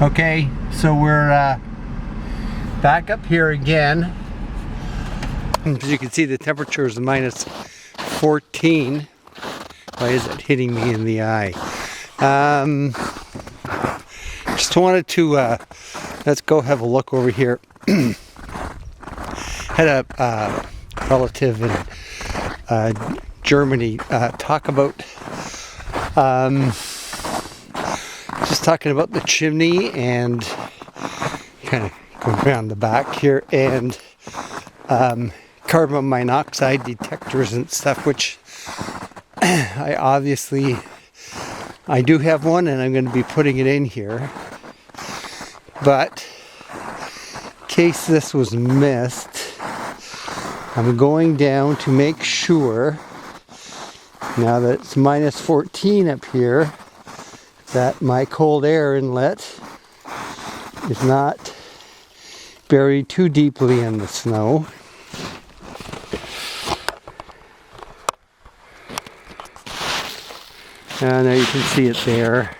Okay, so we're back up here again. As you can see, the temperature is minus 14. Why is that hitting me in the eye? Just wanted to let's go have a look over here. Had a relative in Germany talk about just talking about the chimney and kind of going around the back here, and carbon monoxide detectors and stuff, which I do have one, and I'm going to be putting it in here. But in case this was missed, I'm going down to make sure, now that it's minus 14 up here, that my cold air inlet is not buried too deeply in the snow. And there you can see it there.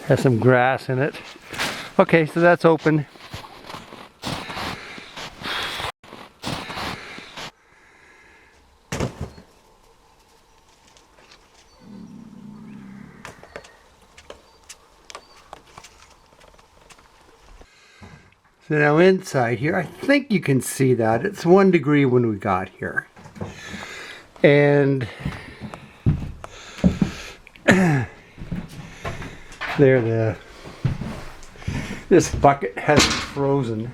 Has some grass in it. Okay, so that's open. So now inside here, I think you can see that. It's 1 degree when we got here. And there, this bucket hasn't frozen.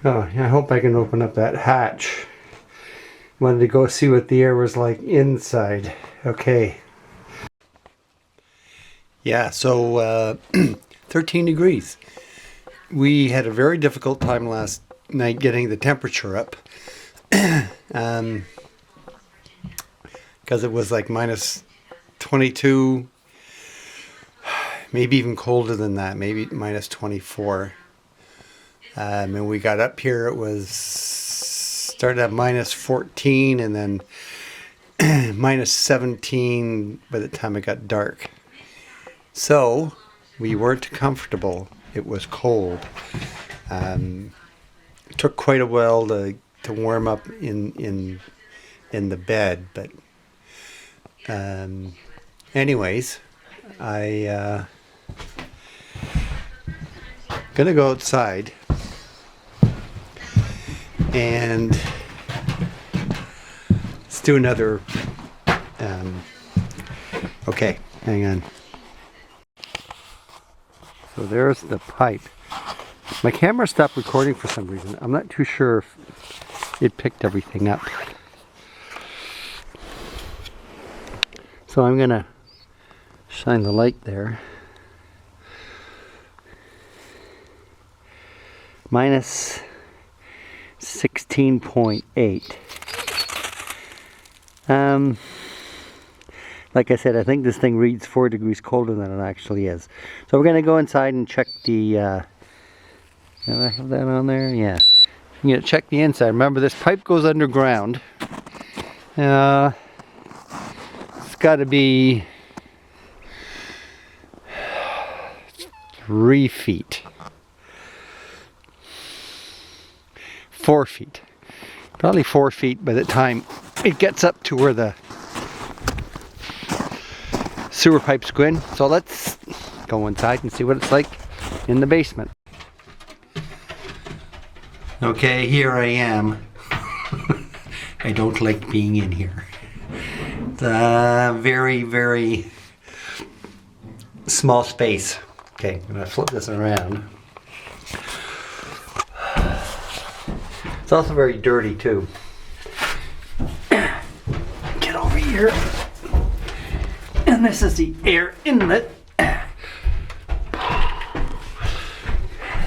Oh, I hope I can open up that hatch. Wanted to go see what the air was like inside. Okay. Yeah, so 13 degrees. We had a very difficult time last night getting the temperature up. Because it was like minus 22, maybe even colder than that, maybe minus 24. And we got up here, it was started at minus 14 and then minus 17 by the time it got dark. So we weren't comfortable. It was cold. It took quite a while to warm up in the bed, but anyways, I gonna go outside and let's do another. Okay, hang on. So there's the pipe. My camera stopped recording for some reason. I'm not too sure if it picked everything up. So I'm gonna shine the light there. Minus 16.8. Like I said, I think this thing reads 4 degrees colder than it actually is. So we're going to go inside and check the... did I have that on there? Yeah. I'm going to check the inside. Remember, this pipe goes underground. It's got to be 3 feet. 4 feet. Probably 4 feet by the time it gets up to where the sewer pipes go in. So let's go inside and see what it's like in the basement. Okay, here I am. I don't like being in here. It's a very, very small space. Okay, I'm gonna flip this around. It's also very dirty too. Get over here. And this is the air inlet.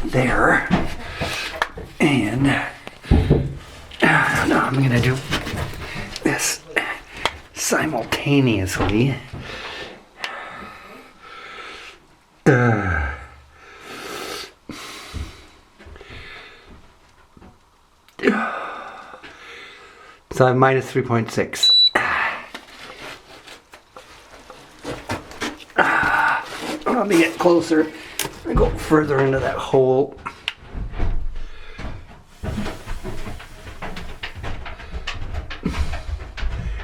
There. And now I'm going to do this simultaneously. So I'm minus 3.6. Let me get closer and go further into that hole.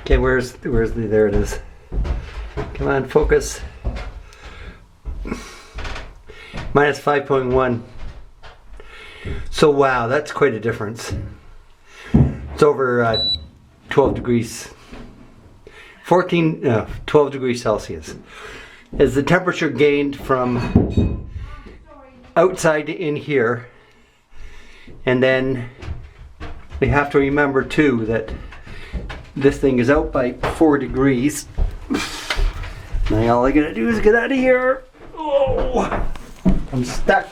Okay, where's the, there it is. Come on, focus. Minus 5.1. So wow, that's quite a difference. It's over 12 degrees, 12 degrees Celsius. As the temperature gained from outside to in here, and then we have to remember too that this thing is out by 4 degrees. Now all I gotta do is get out of here. Oh, I'm stuck.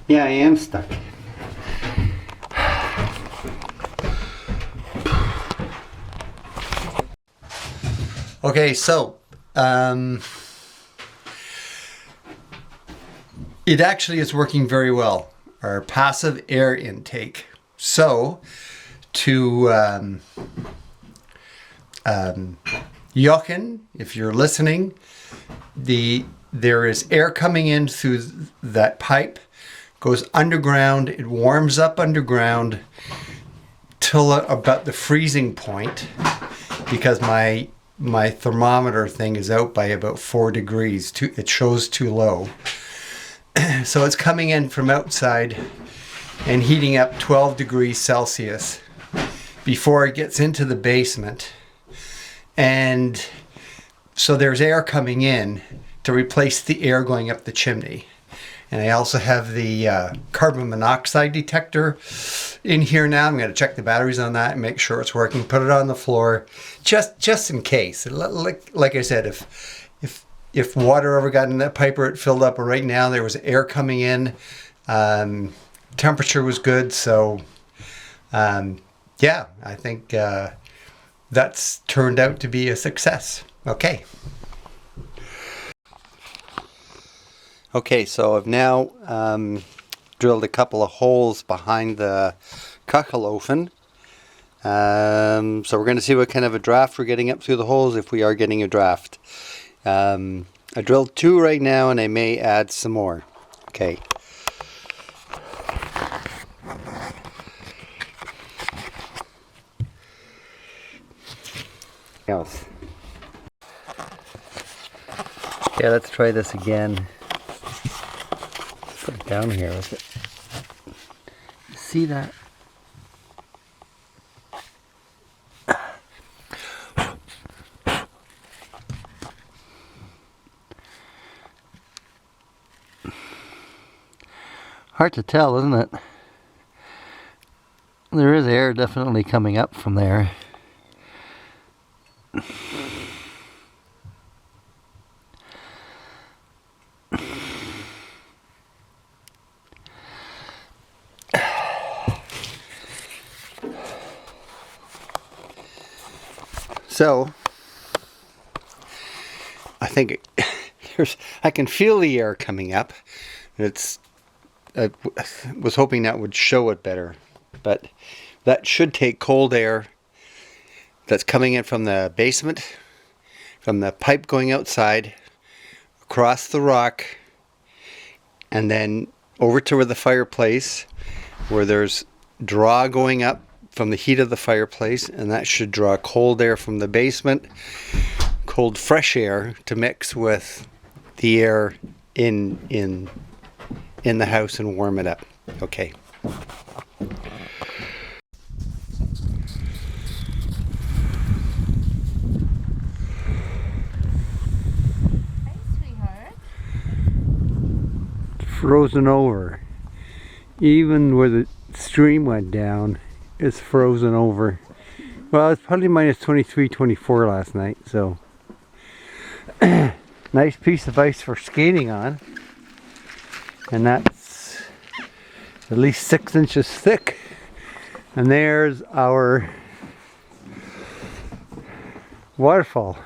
Yeah, I am stuck. Okay, so it actually is working very well, our passive air intake. So to Jochen, if you're listening, there is air coming in through that pipe, goes underground, it warms up underground till about the freezing point, because my thermometer thing is out by about 4 degrees. It shows too low. So it's coming in from outside and heating up 12 degrees Celsius before it gets into the basement. And so there's air coming in to replace the air going up the chimney. And I also have the carbon monoxide detector in here now. I'm going to check the batteries on that and make sure it's working. Put it on the floor, just in case. Like I said, if water ever got in that pipe or it filled up, or right now there was air coming in, temperature was good. So yeah, I think that's turned out to be a success. Okay. Okay, so I've now drilled a couple of holes behind the Kachelofen. So we're going to see what kind of a draft we're getting up through the holes, if we are getting a draft. I drilled 2 right now, and I may add some more. Okay. Else. Okay, let's try this again. Put it down here with it. See that? Hard to tell, isn't it? There is air definitely coming up from there. So I think I can feel the air coming up. I was hoping that would show it better, but that should take cold air that's coming in from the basement, from the pipe going outside, across the rock, and then over to where the fireplace, where there's draw going up from the heat of the fireplace, and that should draw cold air from the basement, cold fresh air to mix with the air in the house and warm it up. Okay. Frozen over. Even where the stream went down, it's frozen over. Well, it's probably minus 23, 24 last night, so nice piece of ice for skating on. And that's at least 6 inches thick. And there's our waterfall.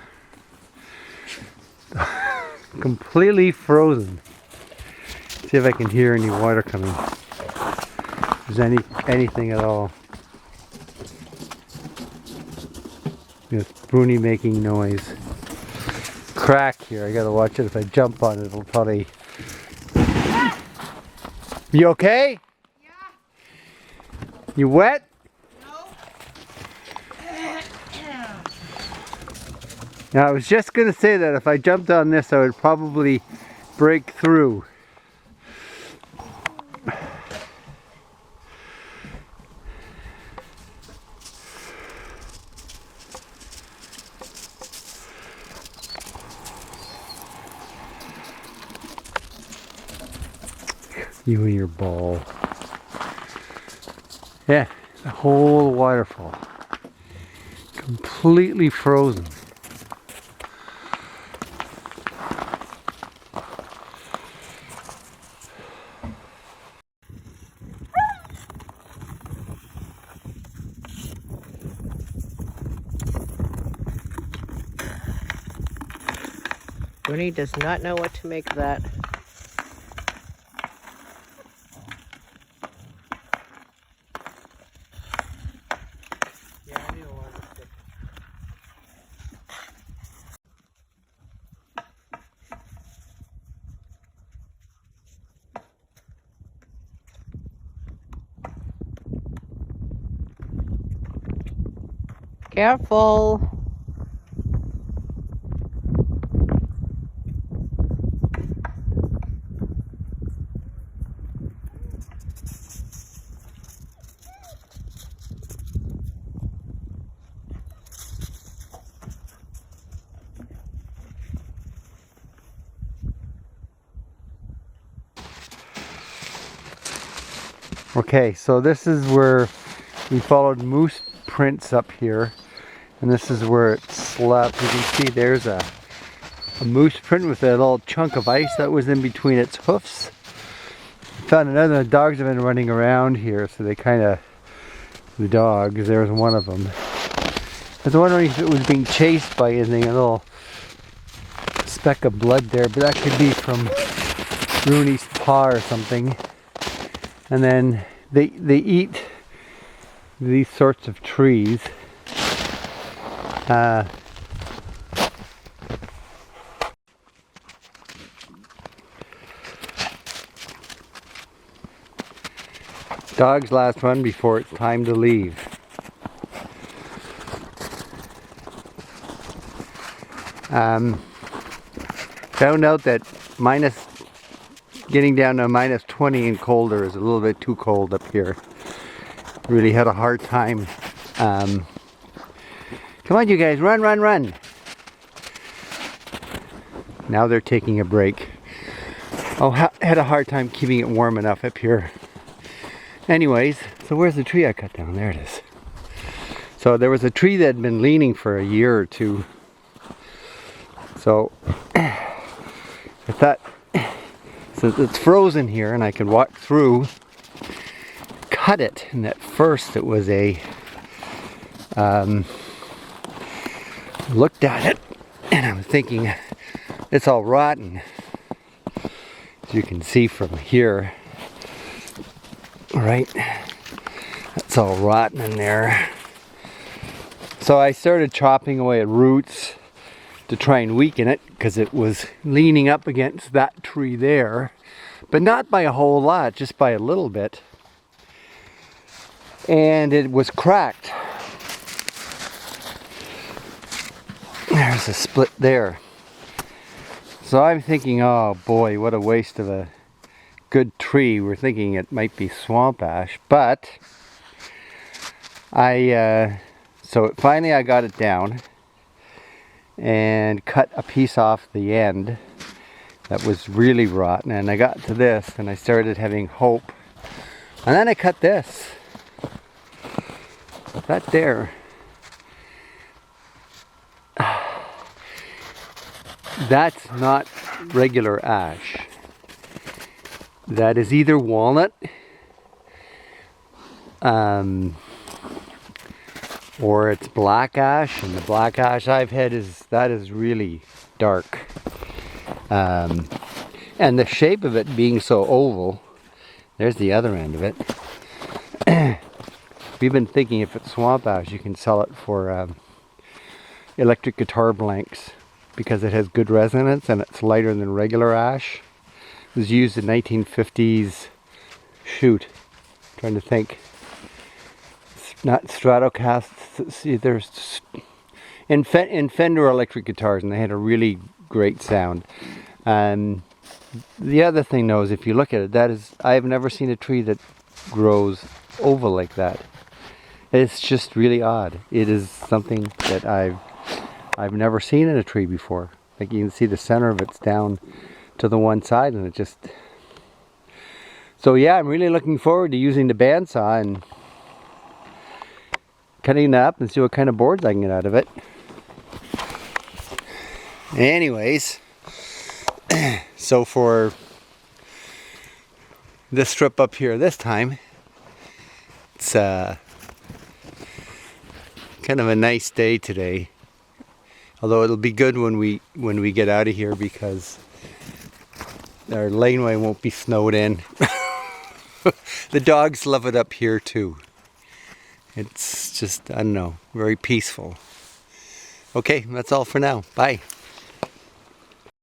Completely frozen. See if I can hear any water coming. If there's anything at all. It's Bruni making noise. Crack here. I gotta watch it. If I jump on it, it'll probably. You okay? Yeah. You wet? No. Now I was just gonna say that if I jumped on this, I would probably break through. You and your ball. Yeah, the whole waterfall. Completely frozen. Bruni does not know what to make of that. Careful. Okay, so this is where we followed moose prints up here, and this is where it slept. You can see there's a moose print with a little chunk of ice that was in between its hoofs. Found another. The dogs have been running around here, so they kind of, the dogs, there's one of them. I was wondering if it was being chased by anything, a little speck of blood there, but that could be from Rooney's paw or something. And then they eat these sorts of trees. Dog's last run before it's time to leave. Found out that getting down to minus 20 and colder is a little bit too cold up here. Really had a hard time. Come on, you guys, run, run, run. Now they're taking a break. Oh, had a hard time keeping it warm enough up here. Anyways, so where's the tree I cut down? There it is. So there was a tree that had been leaning for a year or two. So I thought, since it's frozen here and I can walk through, cut it. And at first it was looked at it and I'm thinking it's all rotten. As you can see from here, right? That's all rotten in there. So I started chopping away at roots to try and weaken it because it was leaning up against that tree there, but not by a whole lot, just by a little bit. And it was cracked. There's a split there. So I'm thinking, oh boy, what a waste of a good tree. We're thinking it might be swamp ash, but so finally I got it down and cut a piece off the end that was really rotten, and I got to this and I started having hope, and then I cut this. That there, that's not regular ash. That is either walnut or it's black ash, and the black ash I've had is really dark. And the shape of it being so oval, there's the other end of it. We've been thinking if it's swamp ash, you can sell it for electric guitar blanks because it has good resonance and it's lighter than regular ash. It was used in 1950s. Shoot, trying to think. Not Stratocaster. See, there's in Fender electric guitars, and they had a really great sound. And the other thing, though, is if you look at it, I've never seen a tree that grows oval like that. It's just really odd. It is something that I've never seen in a tree before. Like you can see the center of it's down to the one side, and it just. So yeah, I'm really looking forward to using the bandsaw and cutting it up and see what kind of boards I can get out of it. Anyways, so for this trip up here this time, it's kind of a nice day today. Although it'll be good when we get out of here because our laneway won't be snowed in. The dogs love it up here too. It's just, I don't know, very peaceful. Okay, that's all for now. Bye.